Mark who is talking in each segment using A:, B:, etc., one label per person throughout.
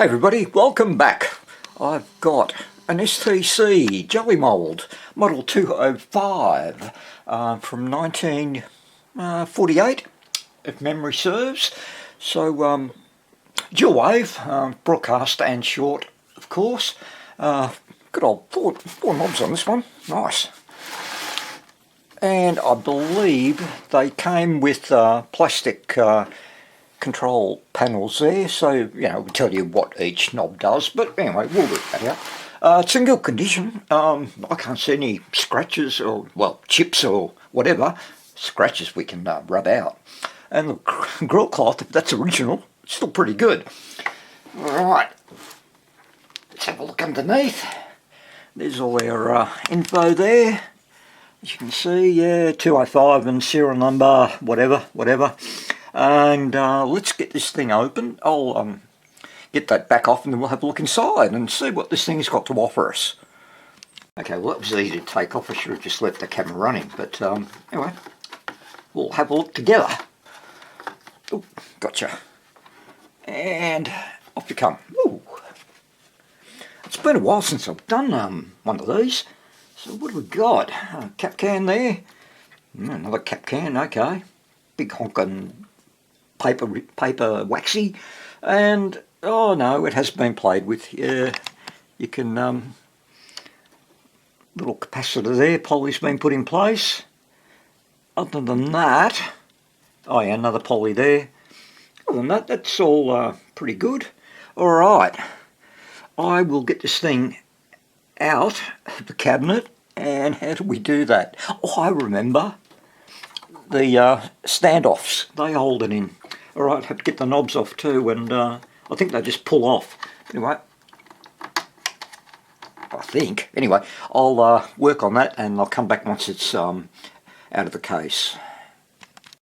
A: Hey everybody, welcome back. I've got an STC Jellymold Model 205 from 1948, if memory serves. So dual wave, broadcast and short, of course. Good old four knobs on this one, nice. And I believe they came with plastic control panels there, so you know, we'll tell you what each knob does, but anyway, we'll work that out. It's in good condition. I can't see any scratches or, well, chips or whatever. Scratches we can rub out. And the grill cloth, if that's original, it's still pretty good. Alright, let's have a look underneath. There's all our info there. As you can see, yeah, 205 and serial number, whatever. And let's get this thing open. I'll get that back off and then we'll have a look inside and see what this thing's got to offer us. Okay, well that was easy to take off. I should have just left the camera running, but anyway, we'll have a look together. Oh, gotcha. And off you come. Ooh. It's been a while since I've done one of these. So what have we got? Cap can there. Another cap can, okay. Big honkin' paper waxy, and oh no, it has been played with. Yeah, you can little capacitor there, poly's been put in place. Other than that, oh yeah, another poly there. Other than that, that's all pretty good. Alright, I will get this thing out of the cabinet. And how do we do that? Oh, I remember. The standoffs, they hold it in. Alright, have to get the knobs off too, and I think they just pull off. Anyway, I think. Anyway, I'll work on that and I'll come back once it's out of the case.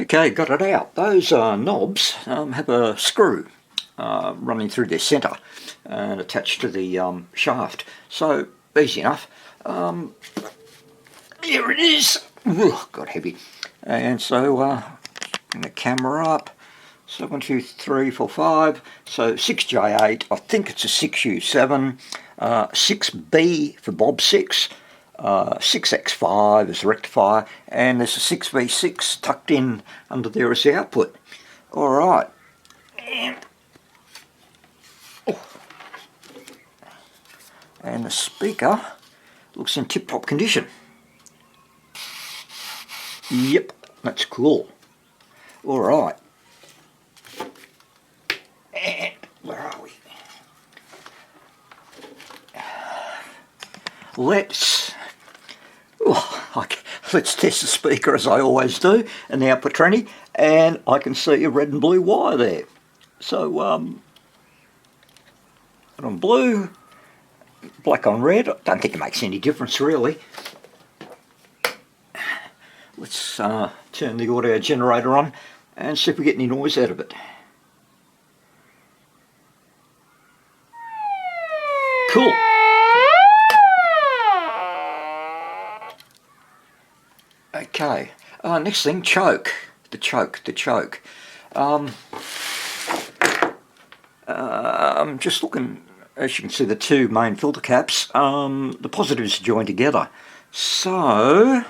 A: Okay, got it out. Those knobs have a screw running through their centre and attached to the shaft. So, easy enough. Here it is. Ugh, got heavy. And so, bring the camera up. So 1, 2, 3, 4, 5. So 6J8. I think it's a 6U7. 6B for Bob 6. 6X5 is the rectifier. And there's a 6V6 tucked in under there as the output. Alright. And the speaker looks in tip-top condition. Yep, that's cool. Alright. And where are we? Let's test the speaker as I always do, and the output tranny, and I can see a red and blue wire there. So, red on blue, black on red. I don't think it makes any difference really. Let's turn the audio generator on and see if we get any noise out of it. Cool. Okay, next thing, choke. The choke. I'm just looking, as you can see, the two main filter caps. The positives are joined together. So,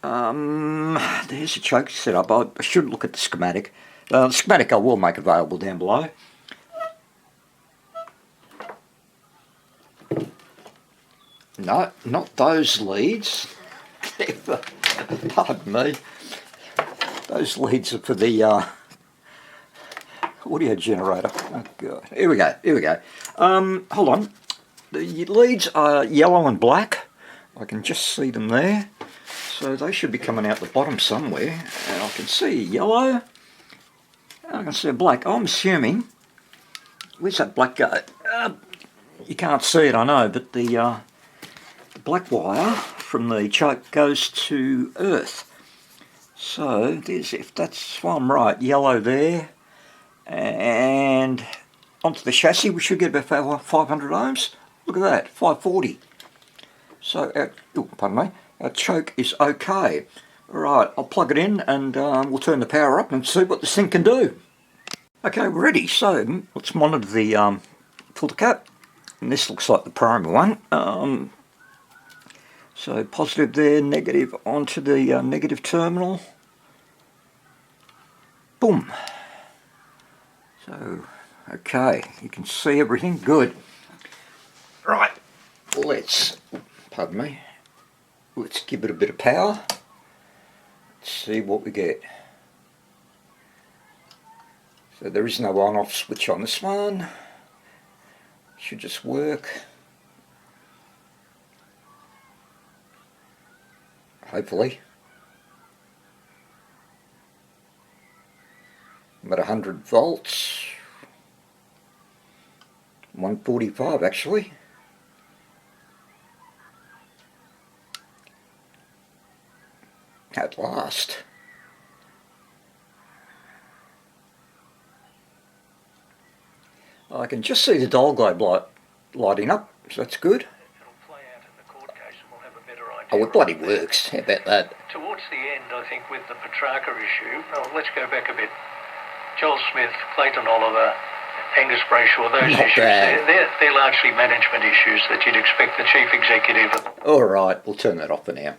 A: there's a choke setup. I should look at the schematic. The schematic I will make available down below. No, not those leads. Pardon me. Those leads are for the audio generator. Oh god. Here we go. Hold on. The leads are yellow and black. I can just see them there. So they should be coming out the bottom somewhere. And I can see yellow. I can see a black. I'm assuming. Where's that black go? You can't see it, I know, but the black wire from the choke goes to earth. So there's, if that's well, I'm right, yellow there, and onto the chassis we should get about 500 ohms. Look at that, 540. So pardon me, our choke is okay. Alright, I'll plug it in and we'll turn the power up and see what this thing can do. Okay, we're ready. So let's monitor the filter cap. And this looks like the primary one. So positive there, negative onto the negative terminal. Boom. So, okay, you can see everything. Good. Right, let's, pardon me, let's give it a bit of power. Let's see what we get. So there is no on-off switch on this one. Should just work. Hopefully. I'm at 100 volts. 145 actually. At last. I can just see the dial globe lighting up, so that's good. Oh, it bloody works. How about that?
B: Towards the end, I think, with the Petrarca issue, well, let's go back a bit. Joel Smith, Clayton Oliver, Angus Brayshaw, those issues, they're largely management issues that you'd expect the chief executive.
A: All right, we'll turn that off for now.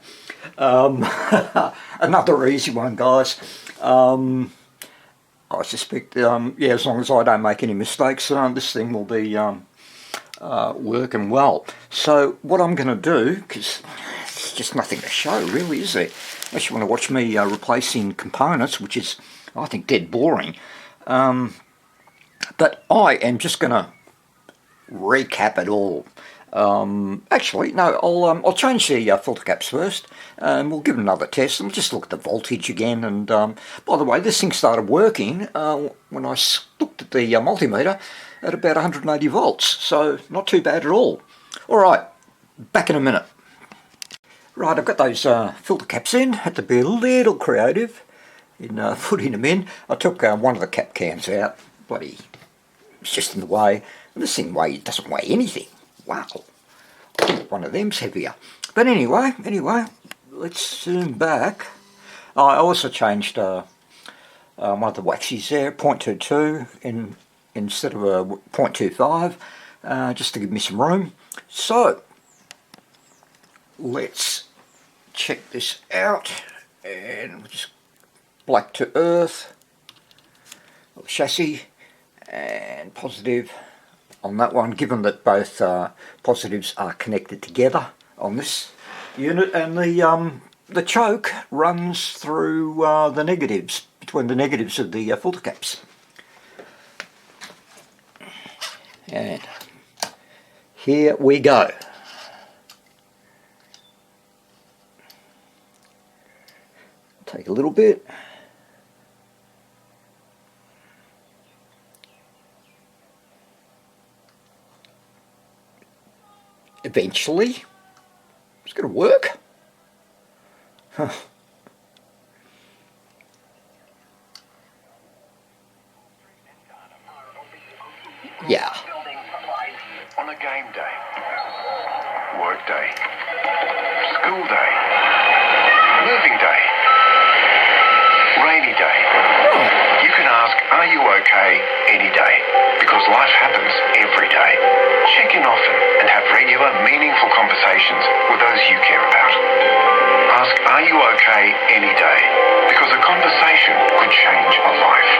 A: Another easy one, guys. I suspect, yeah, as long as I don't make any mistakes, this thing will be working well. So what I'm going to do, because there's just nothing to show really, is there? Unless you want to watch me replacing components, which is, I think, dead boring. But I am just going to recap it all. Actually, no, I'll change the filter caps first, and we'll give it another test, and we'll just look at the voltage again. And by the way, this thing started working when I looked at the multimeter at about 180 volts, so not too bad at all. All right, back in a minute. Right, I've got those filter caps in. Had to be a little creative in putting them in. I took one of the cap cans out. Bloody, it's just in the way. And this thing doesn't weigh anything. Wow, I think one of them's heavier. But anyway, let's zoom back. I also changed one of the waxies there, 0.22 instead of a 0.25, just to give me some room. So, let's check this out, and we'll just black to earth, chassis, and positive on that one, given that both positives are connected together on this unit, and the choke runs through the negatives, between the negatives of the filter caps. And here we go. Take a little bit. Eventually, it's going to work. Huh. Yeah.
C: On a game day, work day, school day, moving day, rainy day. You can ask, are you okay, any day? Because life happens every day. Check in often and have regular, meaningful conversations with those you care about. Ask, are you okay, any day? Because a conversation could change a life.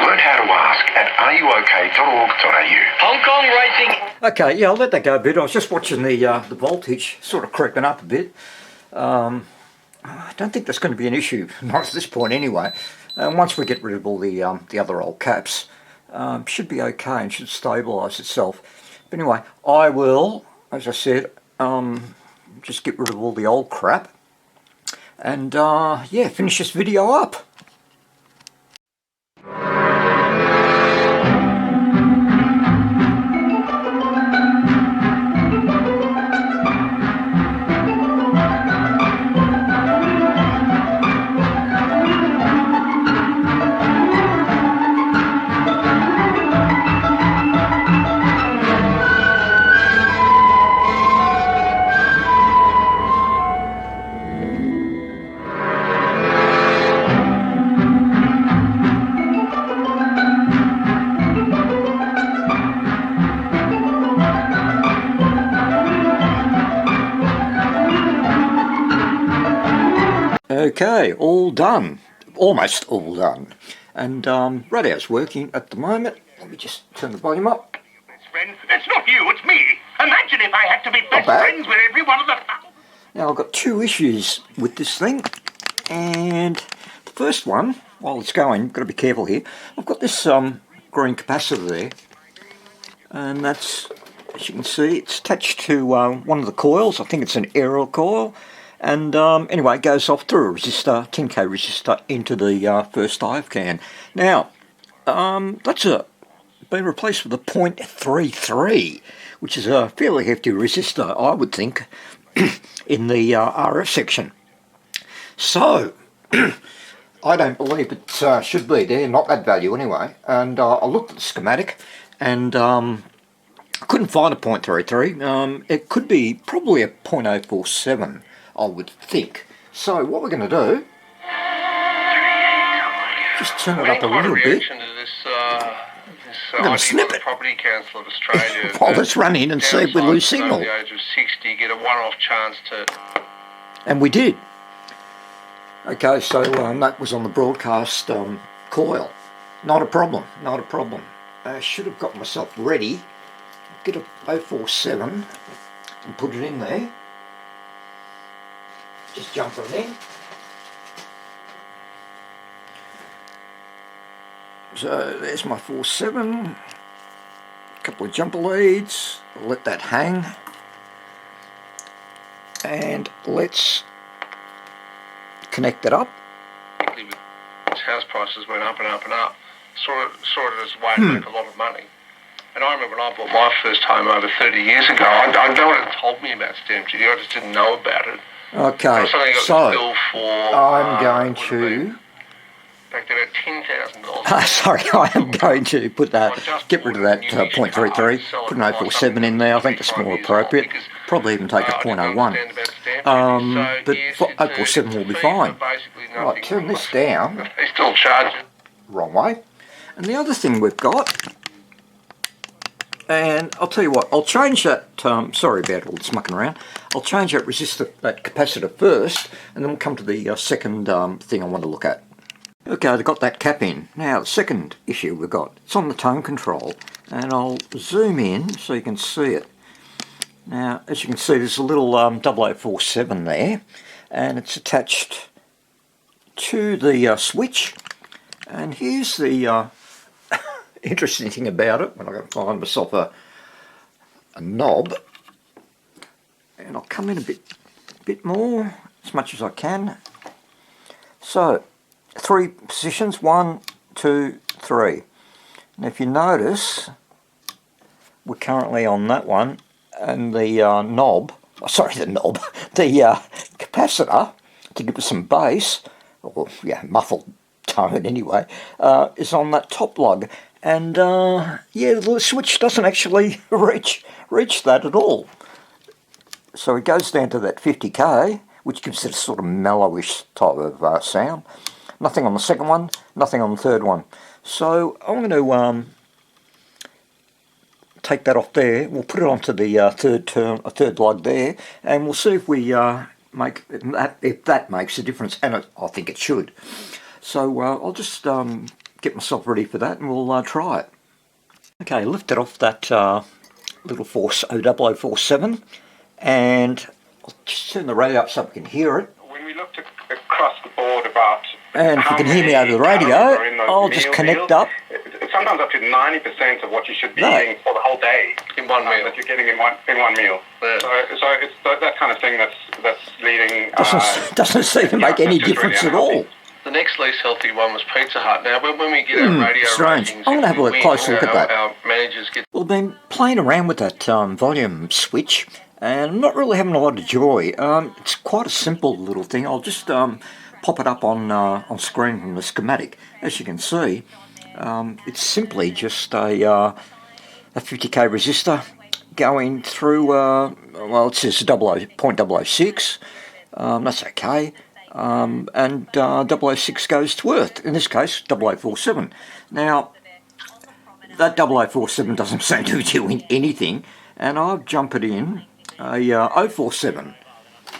C: Learn how to ask at areyouok.org.au. Hong Kong racing.
A: Okay, yeah, I'll let that go a bit. I was just watching the voltage sort of creeping up a bit. I don't think that's going to be an issue, not at this point anyway. Once we get rid of all the other old caps, should be okay and should stabilise itself. But anyway, I will, as I said, just get rid of all the old crap and yeah, finish this video up. Okay, all done. Almost all done. And radio's working at the moment. Let me just turn the volume up.
C: Friend, it's not you, it's me. Imagine if I had to be best friends with every one of the...
A: Now I've got two issues with this thing. And the first one, while it's going, got to be careful here. I've got this green capacitor there. And that's, as you can see, it's attached to one of the coils. I think it's an aerial coil. And anyway, it goes off through a resistor, 10k resistor, into the first dive can. Now, that's been replaced with a 0.33, which is a fairly hefty resistor, I would think, in the RF section. So, I don't believe it should be there, not that value anyway. And I looked at the schematic, and I couldn't find a 0.33. It could be probably a 0.047. I would think. So what we're going to do, just turn it up a little bit. I'm going to snip it.
C: Property Council of Australia.
A: Well, let's run in and see if we lose signal.
C: Over the age of 60, get a one-off chance to...
A: And we did. Okay, so that was on the broadcast coil. Not a problem, not a problem. I should have got myself ready. Get a 047 and put it in there. Just jump it in. So there's my 47. A couple of jumper leads. I'll let that hang. And let's connect it up.
C: House prices went up and up and up. Saw it as a way to make a lot of money. And I remember when I bought my first home over 30 years ago, no one had told me about stamp duty. I just didn't know about it.
A: Okay, so I'm going to...
C: Back then at $10,000.
A: Sorry, I am going to put that, get rid of that 0.33, put an 047 in there. I think that's more appropriate. Probably even take a 0.01. But 047 will be fine. Right, turn this down.
C: They still charge it.
A: Wrong way. And the other thing we've got, and I'll tell you what, I'll change that, sorry about all this mucking around, I'll change that resistor, that capacitor first, and then we'll come to the second thing I want to look at. Okay, I've got that cap in. Now, the second issue we've got, it's on the tone control, and I'll zoom in so you can see it. Now, as you can see, there's a little 0047 there, and it's attached to the switch, and here's the interesting thing about it, when I got to find myself a knob, and I'll come in a bit more, as much as I can. So, 3 positions, 1, 2, 3. And if you notice, we're currently on that one, and the the capacitor, to give us some bass, or yeah, muffled tone anyway, is on that top lug. And yeah, the switch doesn't actually reach that at all. So it goes down to that 50k, which gives it a sort of mellowish type of sound. Nothing on the second one, nothing on the third one. So I'm going to take that off there. We'll put it onto the third lug there, and we'll see if we if that makes a difference, and I think it should. So I'll just get myself ready for that, and we'll try it. Okay, lifted off that little 0047, and I'll just turn the radio up so we can hear it.
C: When we looked across the board about...
A: And if you can hear me over the radio, I'll just connect up.
C: Sometimes up to 90% of what you should be eating for the whole day in one meal. That you're getting in one meal. Yeah. So it's that kind of thing that's leading...
A: Doesn't seem to make any difference at all.
B: The next least healthy one was Pizza Hut. Now, when we get our radio
A: strange.
B: ratings,
A: I'm going to have a closer look at that.
B: Our managers get...
A: Well, I've been playing around with that volume switch, and I'm not really having a lot of joy. It's quite a simple little thing. I'll just pop it up on screen from the schematic. As you can see, it's simply just a 50k resistor going through, well, it says 0.006, that's okay. And 006 goes to Earth, in this case 0047. Now that 0047 doesn't seem to be doing anything, and I've jumped it in a 047,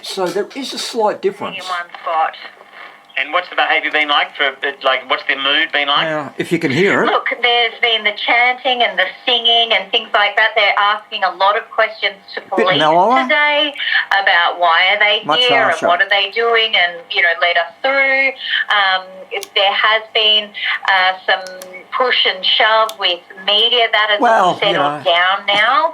A: so there is a slight difference.
D: In one spot. And what's the behaviour been like what's the mood been like?
A: Now, if you can hear it.
E: Look, there's been the chanting and the singing and things like that. They're asking a lot of questions to police today about why are they here and what are they doing, and, let us through. There has been some push and shove with media that has all settled down now.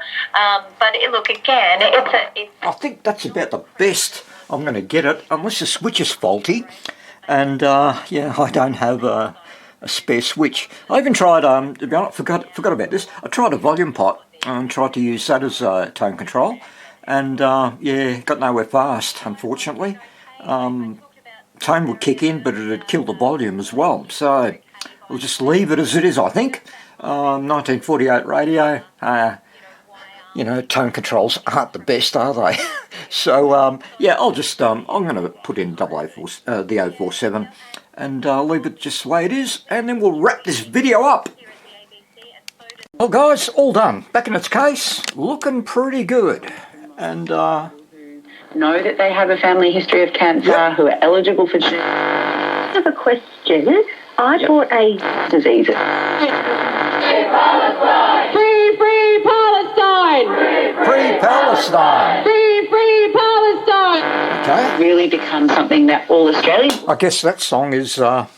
E: But look, again,
A: I think that's about the best I'm going to get it, unless the switch is faulty. And, I don't have a spare switch. I even tried, to be honest, forgot about this. I tried a volume pot and tried to use that as tone control. And, got nowhere fast, unfortunately. Tone would kick in, but it would kill the volume as well. So we'll just leave it as it is, I think. 1948 radio. Tone controls aren't the best, are they? So, I'll just, I'm going to put in the 047 and leave it just the way it is, and then we'll wrap this video up. Well, guys, all done. Back in its case, looking pretty good. And,
F: know that they have a family history of cancer, who are eligible for... I have a question. I bought a disease.
G: Free Palestine!
A: Free Palestine!
G: Free Palestine!
A: Okay.
F: Really become something that all Australians...
A: I guess that song is on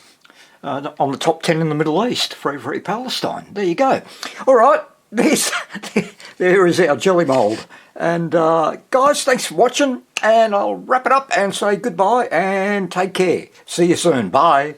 A: the top 10 in the Middle East. Free Palestine. There you go. All right. There is our Jellymold. And guys, thanks for watching. And I'll wrap it up and say goodbye and take care. See you soon. Bye.